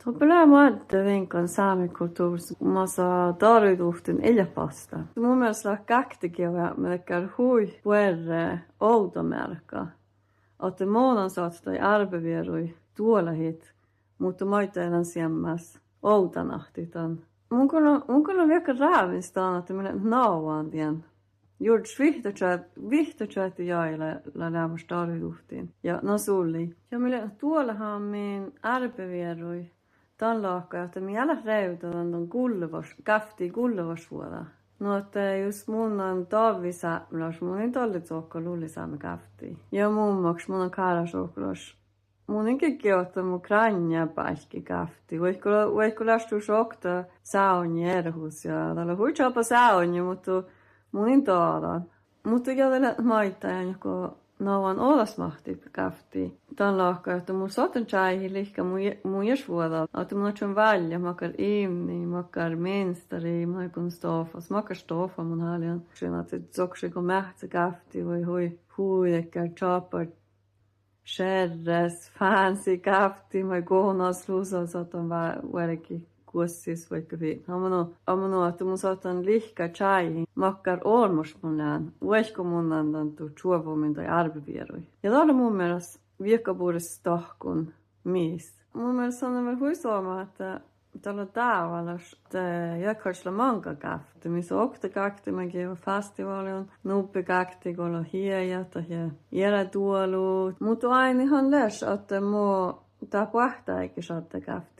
Topelää maadda vinkan saamikulttuurissa massa tarvituhtin eläpasta. Mun mielestä käktikiä melkein hui puerre outomärka. Että muunan saattaa arbevierui tuolla hit, mutta maitteelän siemmäs outanahtitan. Mun kun on vielä räävistä, että minä nauaan tien. Juuri vihtochät jäillä lämmäs tarvituhtiin. Ja no sulli. Ja minä tuollahan min arbevierui. Tämän laakka, että minä älä reutaan ton käfti kullevasvuoda. No, että jos mun on talvisämläs, mun ei tallitsokka lullisäämä käfti. Ja mummaks mun on kaarasoklas. Mun enkin kiottaa mun kranja päihki käfti. Voiko lähtyä sokta sauni erhus ja tällä huitsapa sauni, mutta mun ei taada. Mutta jotain maittajan, joko nauan olasmahti käfti. Tämän laakka, että mun sotan tjäihin lihkä mun jäsvuoda. Että mun on välja, makar imni, makar menstari, makar stofas, makar stofa mun haljan. Sen että zoksiko mähtsä käfti, voi huidekkä, chopper, sherres, fancy käfti, mai kohonas lusa, sotan välki kuossis vaikka vi. Amano, että mun sotan lihkä tjäihin, makar olmos mun lään. Voisiko mun antan tuu chuovumin tai arbevierui. Ja täällä mun mielestä viekkapuudessa tahkun mies. Mun mielestä on vielä huisoama, että täällä tavalla, että jäkkaisella manka käfti, missä okta käfti, mä kieva festivaalin, nuppi käfti, kun on hiejät ja jälä tuolut. Mutta aina ihan läs, että mua tää pähtää eikä saada käfti.